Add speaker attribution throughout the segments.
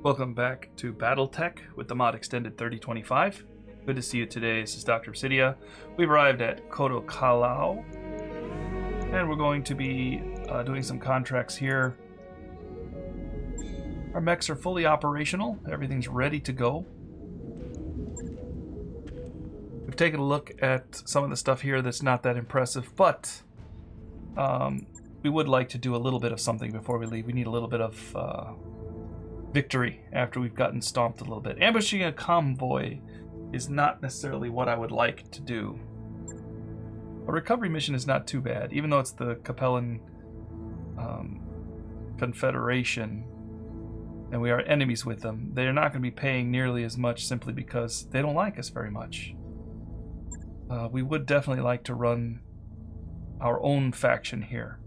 Speaker 1: Welcome back to BattleTech with the mod extended 3025. Good to see you today. This is Dr. Obsidia. We've arrived at Koto Kalau, and we're going to be doing some contracts here. Our mechs are fully operational. Everything's ready to go. We've taken a look at some of the stuff here that's not that impressive, but we would like to do a little bit of something before we leave. We need a little bit of victory after we've gotten stomped a little bit. Ambushing a convoy is not necessarily what I would like to do. A recovery mission is not too bad, even though it's the Capellan Confederation and we are enemies with them. They're not going to be paying nearly as much simply because they don't like us very much. We would definitely like to run our own faction here,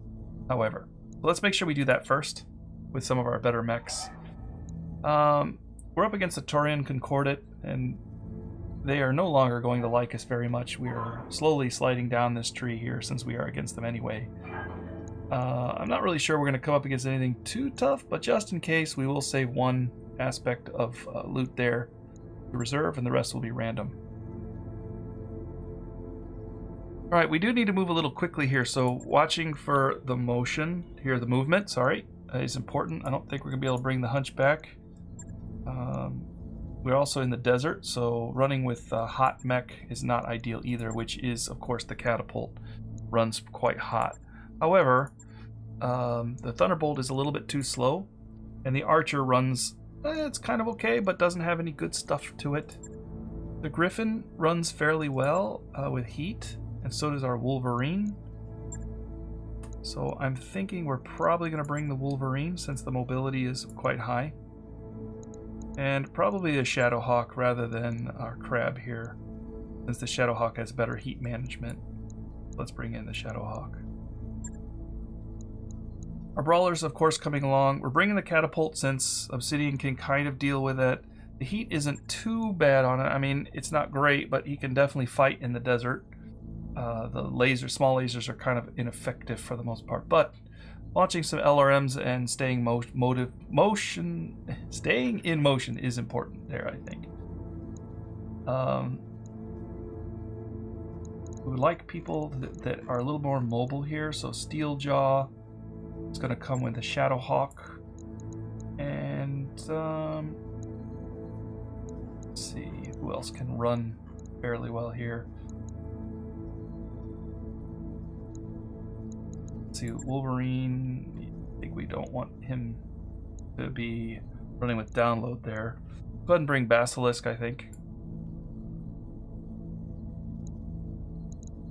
Speaker 1: however. So let's make sure we do that first with some of our better mechs. We're up against the Taurian Concordat, and they are no longer going to like us very much. We are slowly sliding down this tree here since we are against them anyway. I'm not really sure we're going to come up against anything too tough, but just in case, we will save one aspect of loot there to reserve, and the rest will be random. Alright, we do need to move a little quickly here, so watching for the motion, here the movement, sorry, is important. I don't think we're going to be able to bring the Hunchback. We're also in the desert, so running with hot mech is not ideal either, which is, of course, the catapult runs quite hot. However, the Thunderbolt is a little bit too slow, and the Archer runs, it's kind of okay, but doesn't have any good stuff to it. The Griffin runs fairly well with heat, and so does our Wolverine. So I'm thinking we're probably going to bring the Wolverine since the mobility is quite high. And probably a Shadowhawk rather than our Crab here, since the Shadowhawk has better heat management. Let's bring in the Shadowhawk. Our Brawler's, of course, coming along. We're bringing the Catapult since Obsidian can kind of deal with it. The heat isn't too bad on it. I mean, it's not great, but he can definitely fight in the desert. The small lasers are kind of ineffective for the most part, but launching some LRMs and staying in motion is important there, I think. We would like people that are a little more mobile here, so Steeljaw is going to come with the Shadowhawk, and let's see who else can run fairly well here. See, Wolverine, I think we don't want him to be running with download there. Go ahead and bring Basilisk, I think.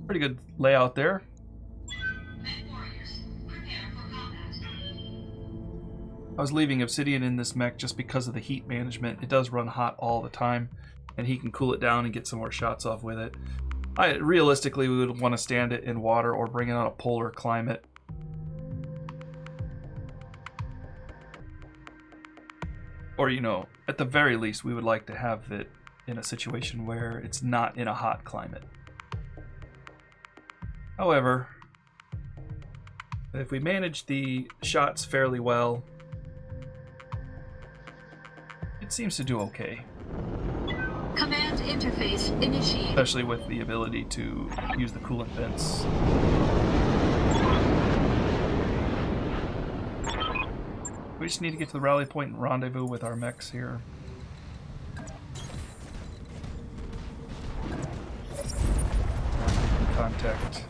Speaker 1: Pretty good layout there. I was leaving Obsidian in this mech just because of the heat management. It does run hot all the time, and he can cool it down and get some more shots off with it. Realistically, we would want to stand it in water or bring it on a polar climate. Or, you know, at the very least, we would like to have it in a situation where it's not in a hot climate. However, if we manage the shots fairly well, it seems to do okay.
Speaker 2: Command interface initiated.
Speaker 1: Especially with the ability to use the coolant vents. We just need to get to the rally point and rendezvous with our mechs here. Contact.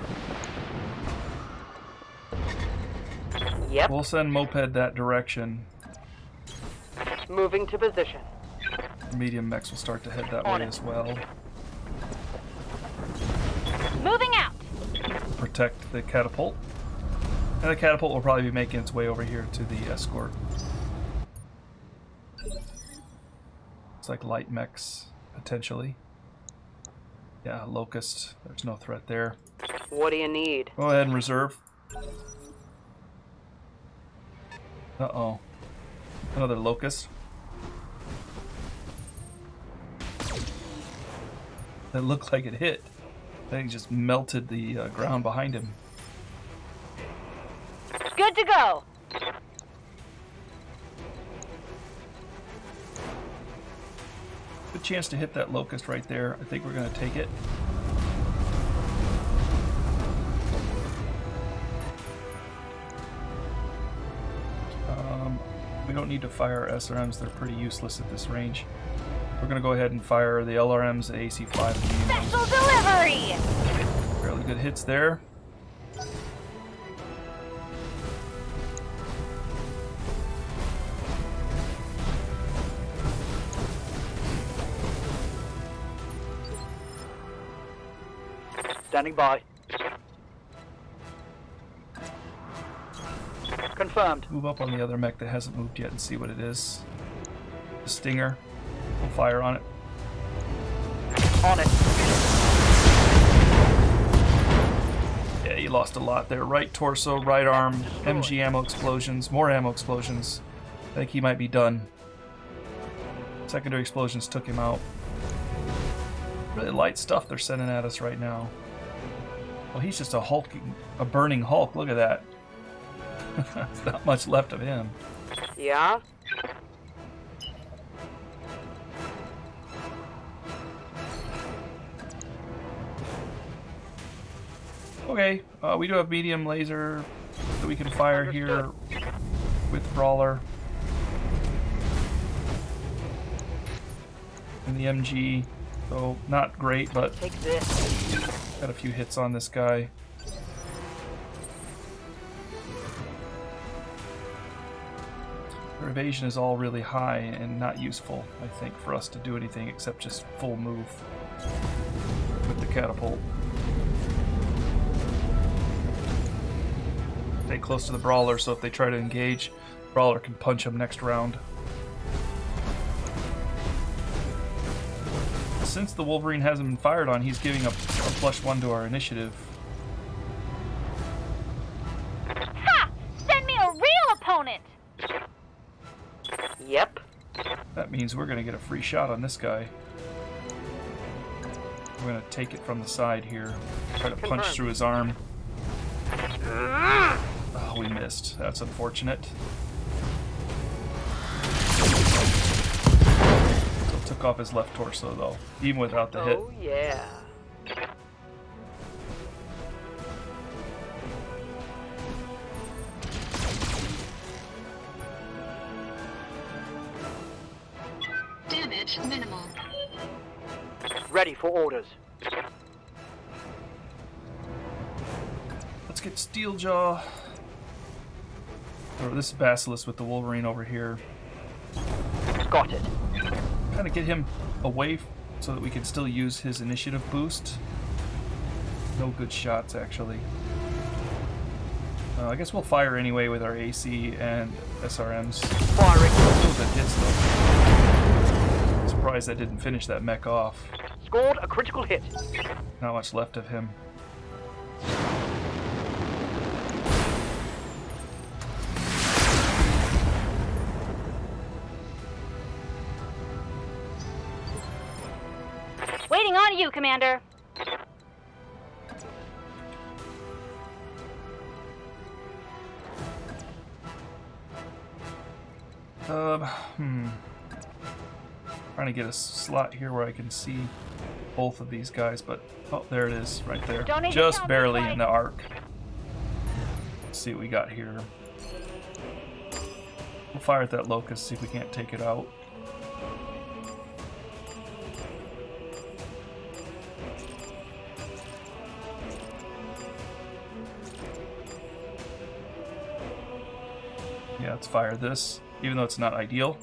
Speaker 3: Yep.
Speaker 1: We'll send Moped that direction.
Speaker 3: Moving to position.
Speaker 1: Medium mechs will start to head that way as well.
Speaker 3: Moving out.
Speaker 1: Protect the catapult. And the catapult will probably be making its way over here to the escort. It's like light mechs, potentially. Yeah, Locust. There's no threat there.
Speaker 3: What do you need?
Speaker 1: Go ahead and reserve. Uh-oh. Another Locust. That looked like it hit. I think it just melted the ground behind him.
Speaker 3: Good to go.
Speaker 1: Good chance to hit that locust right there. I think we're going to take it. We don't need to fire our SRMs. They're pretty useless at this range. We're going to go ahead and fire the LRMs, the AC-5.
Speaker 3: Special delivery!
Speaker 1: Fairly good hits there.
Speaker 4: Standing by. Confirmed.
Speaker 1: Move up on the other mech that hasn't moved yet and see what it is. The Stinger. We'll fire on it.
Speaker 4: On it.
Speaker 1: Yeah, you lost a lot there. Right torso, right arm, MG ammo explosions, more ammo explosions. I think he might be done. Secondary explosions took him out. Really light stuff they're sending at us right now. Well, he's just a burning Hulk. Look at that. There's not much left of him.
Speaker 3: Yeah?
Speaker 1: Okay, we do have medium laser that we can fire here with Brawler. And the MG, so not great, but
Speaker 3: Take this.
Speaker 1: got a few hits on this guy. Their evasion is all really high and not useful, I think, for us to do anything except just full move with the catapult. Stay close to the Brawler, so if they try to engage, Brawler can punch them next round. Since the Wolverine hasn't been fired on, he's giving a +1 to our initiative.
Speaker 3: Ha! Send me a real opponent! Yep.
Speaker 1: That means we're going to get a free shot on this guy. We're going to take it from the side here. Try to punch through his arm. Oh, we missed. That's unfortunate. Still took off his left torso, though, even without the hit.
Speaker 3: Oh, yeah.
Speaker 2: Damage minimal.
Speaker 4: Ready for orders.
Speaker 1: Let's get Steeljaw. Or this Basilisk with the Wolverine over here.
Speaker 4: Got it.
Speaker 1: Kind of get him away so that we can still use his initiative boost. No good shots, actually. I guess we'll fire anyway with our AC and SRMs.
Speaker 4: Firing.
Speaker 1: Still good hits, though. Surprised that didn't finish that mech off.
Speaker 4: Scored a critical hit.
Speaker 1: Not much left of him.
Speaker 3: Waiting on you, Commander.
Speaker 1: Trying to get a slot here where I can see both of these guys, but oh, there it is, right there.
Speaker 3: Don't need to
Speaker 1: Just
Speaker 3: count
Speaker 1: barely
Speaker 3: this way.
Speaker 1: in the arc. Let's see what we got here. We'll fire at that locust, see if we can't take it out. Yeah, let's fire this, even though it's not ideal.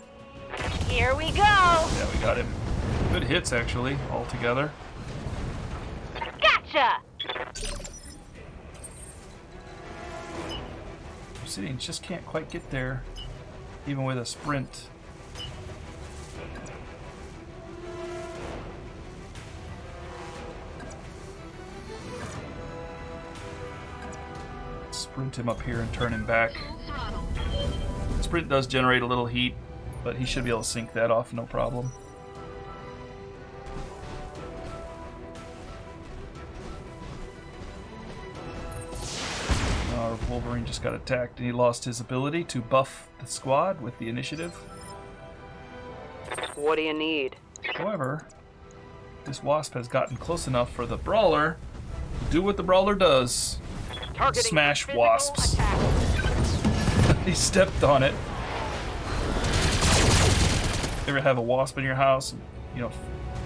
Speaker 3: Here we go.
Speaker 1: Yeah, we got him. Good hits, actually, all together.
Speaker 3: Gotcha.
Speaker 1: Obsidian just can't quite get there, even with a sprint. Sprint him up here and turn him back.
Speaker 2: Full throttle.
Speaker 1: Sprint does generate a little heat, but he should be able to sink that off, no problem. Our Wolverine just got attacked and he lost his ability to buff the squad with the initiative.
Speaker 3: What do you need?
Speaker 1: However, this Wasp has gotten close enough for the Brawler to do what the Brawler does.
Speaker 4: Targeting
Speaker 1: Smash
Speaker 4: physical
Speaker 1: wasps.
Speaker 4: attack.
Speaker 1: He stepped on it. You ever have a wasp in your house,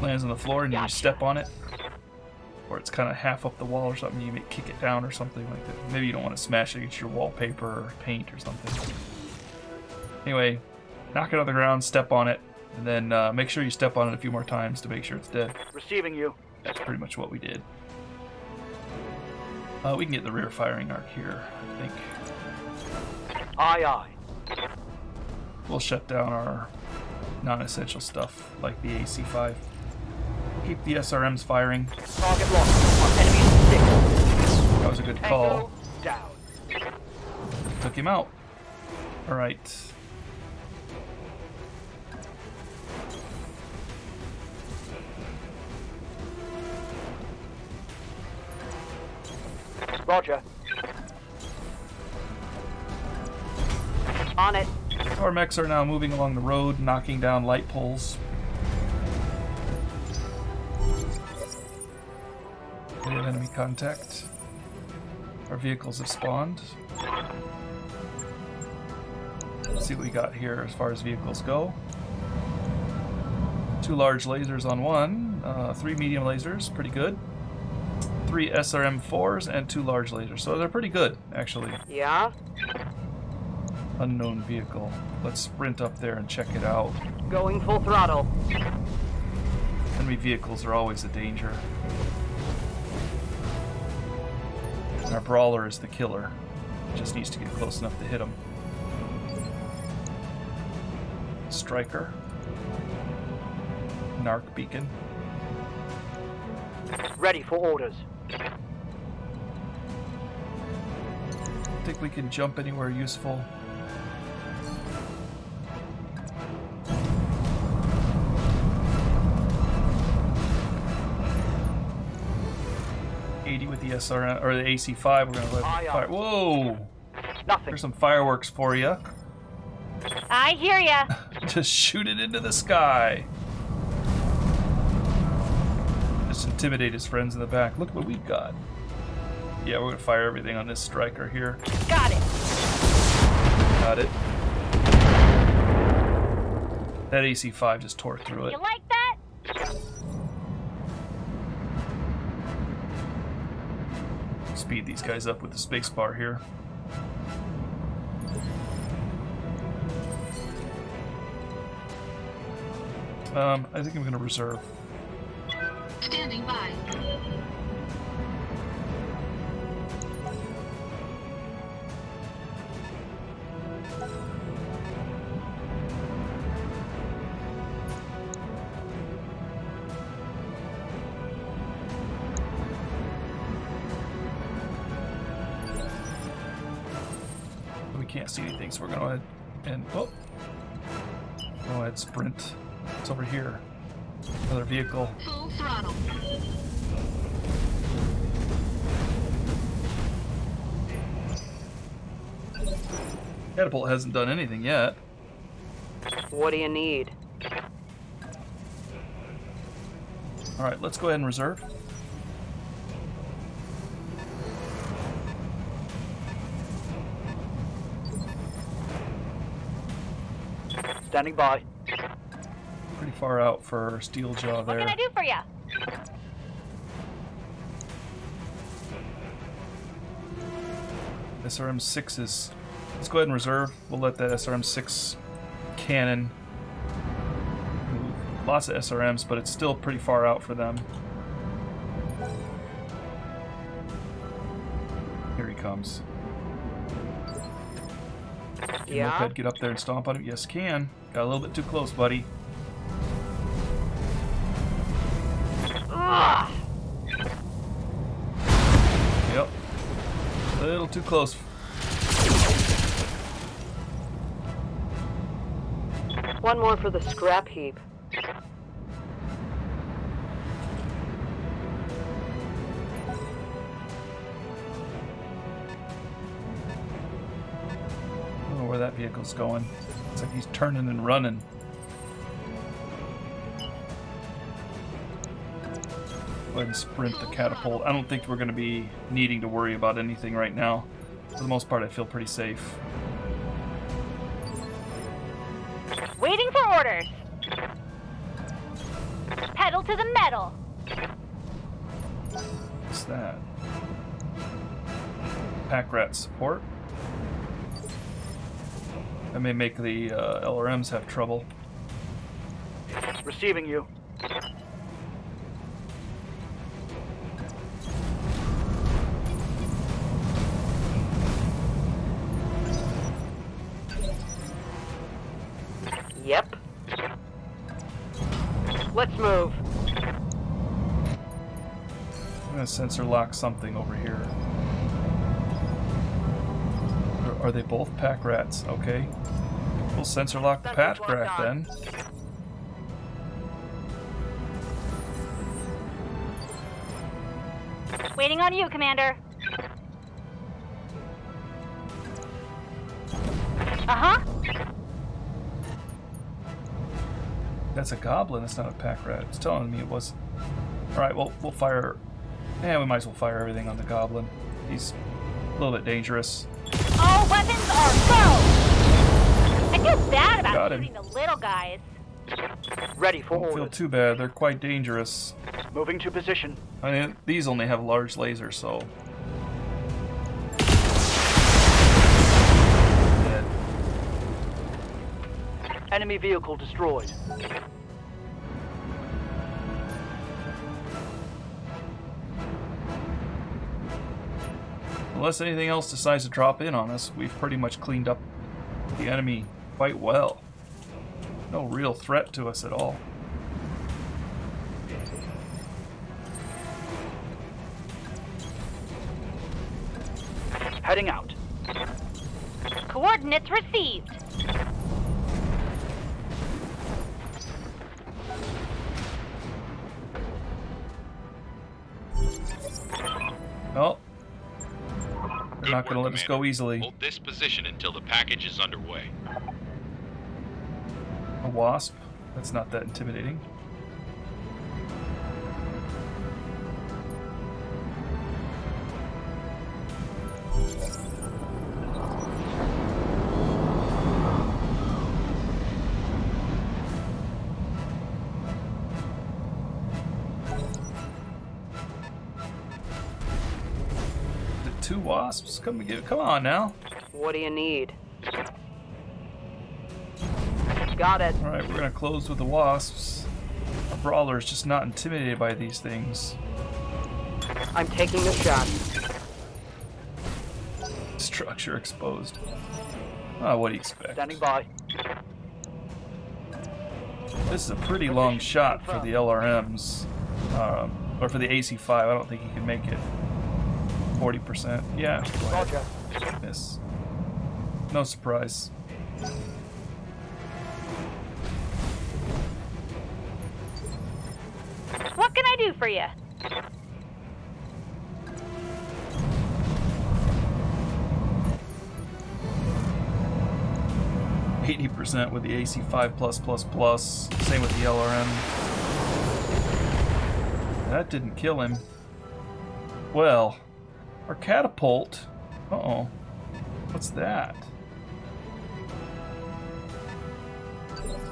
Speaker 1: lands on the floor and you
Speaker 4: Gotcha.
Speaker 1: step on it? Or it's kind of half up the wall or something, you may kick it down or something like that. Maybe you don't want to smash it against your wallpaper or paint or something. Anyway, knock it on the ground, step on it, and then make sure you step on it a few more times to make sure it's dead.
Speaker 4: Receiving you.
Speaker 1: That's pretty much what we did. We can get the rear firing arc here, I think.
Speaker 4: Aye, aye.
Speaker 1: We'll shut down our non-essential stuff, like the AC-5. Keep the SRMs firing.
Speaker 4: Target locked. On enemy 6.
Speaker 1: That was a good call.
Speaker 4: Tango down.
Speaker 1: Took him out. Alright.
Speaker 4: Roger. On it.
Speaker 1: Our mechs are now moving along the road, knocking down light poles. We have enemy contact. Our vehicles have spawned. Let's see what we got here as far as vehicles go. 2 large lasers on one, 3 medium lasers, pretty good. 3 SRM-4s and 2 large lasers, so they're pretty good, actually.
Speaker 4: Yeah.
Speaker 1: Unknown vehicle. Let's sprint up there and check it out.
Speaker 4: Going full throttle.
Speaker 1: Enemy vehicles are always a danger. And our Brawler is the killer. Just needs to get close enough to hit him. Striker. Narc beacon.
Speaker 4: Ready for orders.
Speaker 1: Think we can jump anywhere useful? With the SRM or the AC-5, we're gonna let
Speaker 4: Aye, aye.
Speaker 1: fire. Whoa!
Speaker 4: Nothing.
Speaker 1: There's some fireworks for you.
Speaker 3: I hear ya.
Speaker 1: Just shoot it into the sky. Just intimidate his friends in the back. Look what we've got. Yeah, we're gonna fire everything on this striker here.
Speaker 3: Got it.
Speaker 1: Got it. That AC-5 just tore through it.
Speaker 3: You like that?
Speaker 1: Speed these guys up with the space bar here. I think I'm gonna reserve.
Speaker 2: Standing by.
Speaker 1: We can't see anything, so we're gonna go ahead and go ahead, sprint. It's over here. Another vehicle.
Speaker 2: Full throttle.
Speaker 1: Catapult hasn't done anything yet.
Speaker 4: What do you need?
Speaker 1: Alright, let's go ahead and reserve.
Speaker 4: Standing by.
Speaker 1: Pretty far out for Steel Jaw
Speaker 3: What
Speaker 1: there.
Speaker 3: can I do for ya?
Speaker 1: SRM-6 let's go ahead and reserve. We'll let that SRM-6 cannon move. Lots of SRMs, but it's still pretty far out for them. Here he comes. Can
Speaker 4: Yeah.
Speaker 1: Moped get up there and stomp on him? Yes, can. Got a little bit too close, buddy.
Speaker 4: Ah!
Speaker 1: Yep. A little too close.
Speaker 4: One more for the scrap heap.
Speaker 1: I don't know where that vehicle's going. It's like he's turning and running. ahead and sprint the catapult. I don't think we're going to be needing to worry about anything right now. For the most part, I feel pretty safe.
Speaker 3: Waiting for orders. Pedal to the metal.
Speaker 1: What's that? Pack rat support. That may make the LRMs have trouble.
Speaker 4: Receiving you. Yep. Let's move.
Speaker 1: I'm gonna sensor lock something over here. Are they both pack rats? Okay. We'll sensor lock the pack rat then.
Speaker 3: Waiting on you, Commander. Uh-huh.
Speaker 1: That's a goblin, it's not a pack rat. It's telling me it was. Alright, well, we'll fire. Yeah, we might as well fire everything on the goblin. He's a little bit dangerous.
Speaker 3: All weapons are go! I feel bad
Speaker 1: Got
Speaker 3: about
Speaker 1: him.
Speaker 3: shooting the little guys.
Speaker 4: Ready for
Speaker 1: Don't feel
Speaker 4: orders.
Speaker 1: too bad, they're quite dangerous.
Speaker 4: Moving to position.
Speaker 1: I mean, these only have large lasers, so. Dead.
Speaker 4: Enemy vehicle destroyed.
Speaker 1: Unless anything else decides to drop in on us, we've pretty much cleaned up the enemy quite well. No real threat to us at all.
Speaker 4: Heading out.
Speaker 3: Coordinates received.
Speaker 1: Well, they're not going to
Speaker 5: Good work,
Speaker 1: let us go
Speaker 5: Commander.
Speaker 1: easily.
Speaker 5: Hold this position until the package is underway.
Speaker 1: A wasp? That's not that intimidating. The two wasps? Come on now.
Speaker 4: What do you need? Got it.
Speaker 1: Alright, we're going to close with the wasps. Our brawler is just not intimidated by these things.
Speaker 4: I'm taking the shot.
Speaker 1: Structure exposed. Oh, what do you expect?
Speaker 4: Standing by.
Speaker 1: This is a pretty long shot for the LRMs. Or for the AC-5. I don't think he can make it. 40%. Yeah, go ahead.
Speaker 4: Roger.
Speaker 1: Miss. No surprise.
Speaker 3: What can I do for you?
Speaker 1: %with the AC-5+++. Same with the LRM. That didn't kill him. Well, our catapult. Uh-oh. What's that?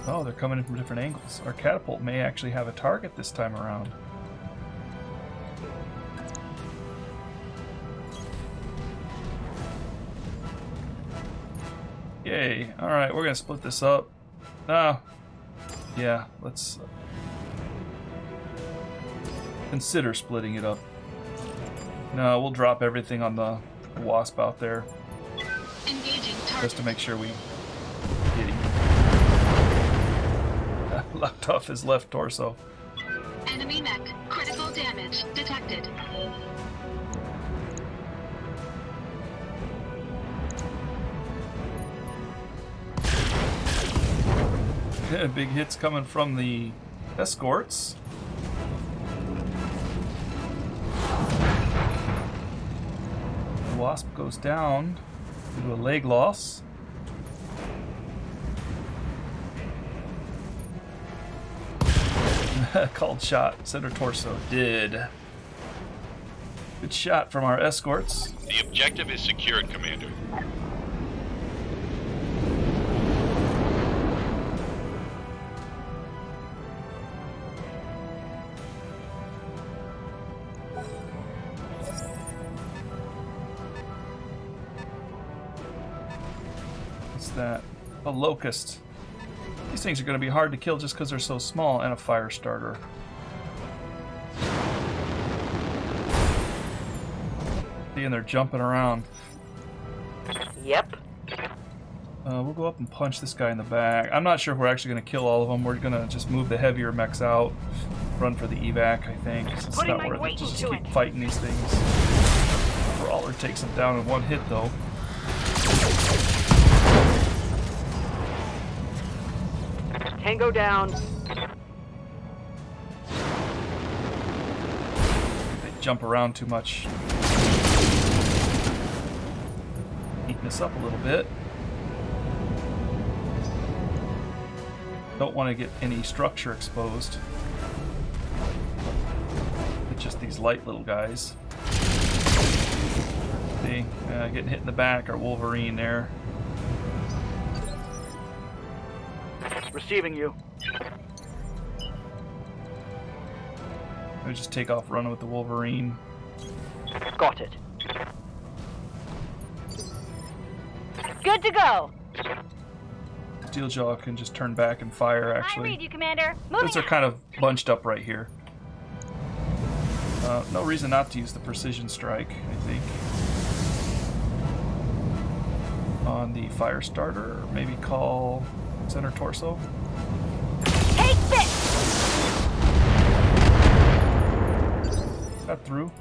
Speaker 1: Oh, they're coming in from different angles. Our catapult may actually have a target this time around. Yay. Alright, we're gonna split this up. Yeah, let's consider splitting it up. No, we'll drop everything on the wasp out there.
Speaker 2: Engaging
Speaker 1: Just
Speaker 2: target.
Speaker 1: to make sure we get him. Locked off his left torso.
Speaker 2: Enemy mech. Critical damage detected.
Speaker 1: Big hits coming from the escorts. The wasp goes down due to a leg loss. Called shot. Center torso. Did. Good shot from our escorts.
Speaker 5: The objective is secured, Commander.
Speaker 1: What's that? A locust. These things are going to be hard to kill just because they're so small, and a fire starter. And they're jumping around.
Speaker 4: Yep.
Speaker 1: We'll go up and punch this guy in the back. I'm not sure if we're actually going to kill all of them. We're going to just move the heavier mechs out. Run for the evac, I think. It's
Speaker 3: Putting
Speaker 1: not
Speaker 3: my
Speaker 1: worth it.
Speaker 3: weight
Speaker 1: Just
Speaker 3: into
Speaker 1: keep
Speaker 3: it.
Speaker 1: fighting these things. Brawler takes them down in one hit, though.
Speaker 4: Tango down.
Speaker 1: They jump around too much. Heating this up a little bit. Don't want to get any structure exposed. It's just these light little guys. See, getting hit in the back, our Wolverine there.
Speaker 4: Receiving you.
Speaker 1: I just take off running with the Wolverine.
Speaker 4: Got it.
Speaker 3: Good to go.
Speaker 1: Steeljaw can just turn back and fire,
Speaker 3: I
Speaker 1: actually.
Speaker 3: read you, Commander. Moving
Speaker 1: Since they're
Speaker 3: out.
Speaker 1: kind of bunched up right here. No reason not to use the precision strike, I think. On the fire starter, or maybe call center torso.
Speaker 3: Take this.
Speaker 1: Got through.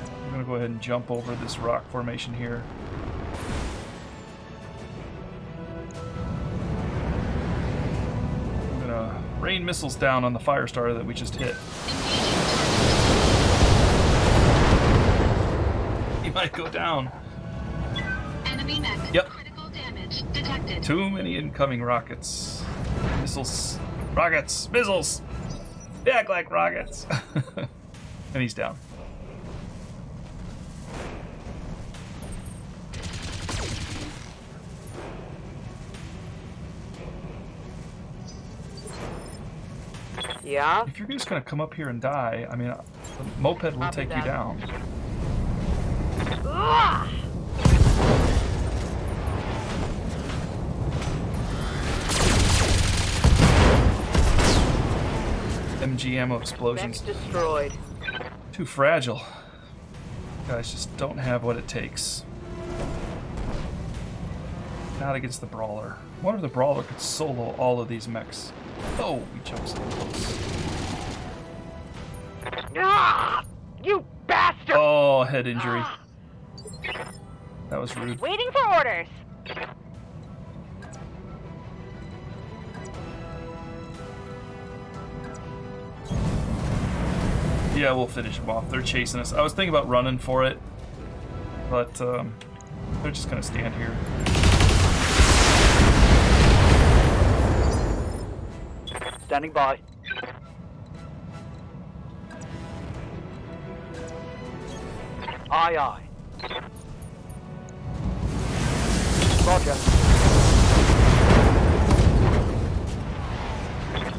Speaker 1: I'm gonna go ahead and jump over this rock formation here. I'm gonna rain missiles down on the fire starter that we just hit. He might go down.
Speaker 2: Enemy mech.
Speaker 1: Yep.
Speaker 2: Critical damage detected.
Speaker 1: Too many incoming rockets. Missiles. Rockets. Missiles. They act like rockets. And he's down.
Speaker 4: Yeah.
Speaker 1: If you're just gonna come up here and die, I mean, the moped will
Speaker 4: Copy
Speaker 1: take you
Speaker 4: that.
Speaker 1: down.
Speaker 3: Ugh.
Speaker 1: MG ammo
Speaker 4: Mech
Speaker 1: explosions.
Speaker 4: destroyed.
Speaker 1: Too fragile. Guys just don't have what it takes. Not against the Brawler. I wonder if the Brawler could solo all of these mechs. Oh, we jumped so close.
Speaker 4: Ah! You bastard!
Speaker 1: Oh, head injury. That was rude.
Speaker 3: Waiting for orders.
Speaker 1: Yeah, we'll finish them off. They're chasing us. I was thinking about running for it, but they're just gonna stand here.
Speaker 4: Standing by. Aye, aye. Roger.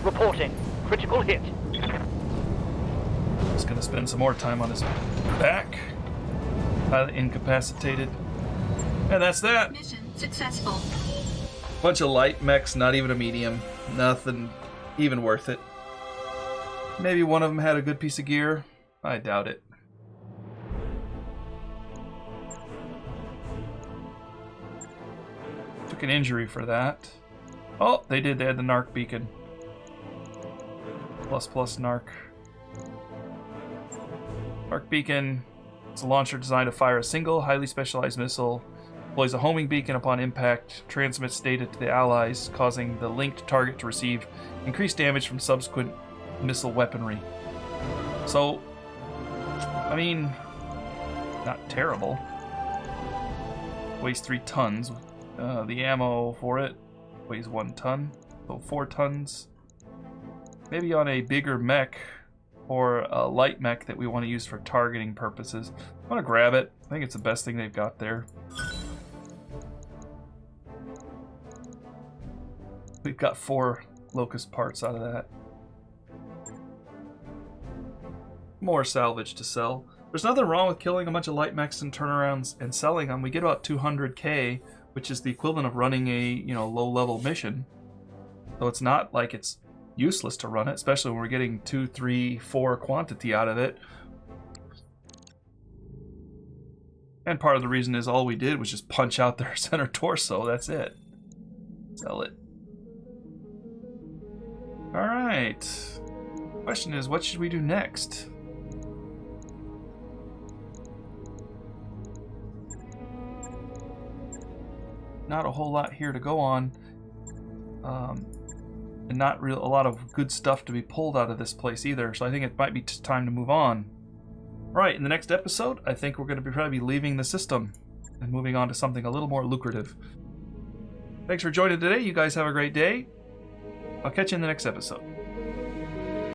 Speaker 4: Reporting. Critical hit.
Speaker 1: Just gonna spend some more time on his back. Pilot incapacitated. And that's that.
Speaker 2: Mission successful.
Speaker 1: Bunch of light mechs, not even a medium. Nothing even worth it. Maybe one of them had a good piece of gear. I doubt it. Took an injury for that. Oh, they did. They had the narc beacon. Plus narc. Narc beacon. It's a launcher designed to fire a single, highly specialized missile. Deploys a homing beacon upon impact. Transmits data to the allies, causing the linked target to receive increased damage from subsequent missile weaponry. So, I mean, not terrible. Weighs 3 tons. The ammo for it, weighs 1 ton, so 4 tons. Maybe on a bigger mech or a light mech that we want to use for targeting purposes. I want to grab it. I think it's the best thing they've got there. We've got 4 locust parts out of that. More salvage to sell. There's nothing wrong with killing a bunch of light mechs and turnarounds and selling them. We get about 200k, which is the equivalent of running a low-level mission. So it's not like it's useless to run it, especially when we're getting 2, 3, 4 quantity out of it. And part of the reason is all we did was just punch out their center torso. That's it. Sell it. Alright. Question is, what should we do next? Not a whole lot here to go on. And not a lot of good stuff to be pulled out of this place either. So I think it might be time to move on. Right, in the next episode, I think we're going to probably be leaving the system and moving on to something a little more lucrative. Thanks for joining today. You guys have a great day. I'll catch you in the next episode.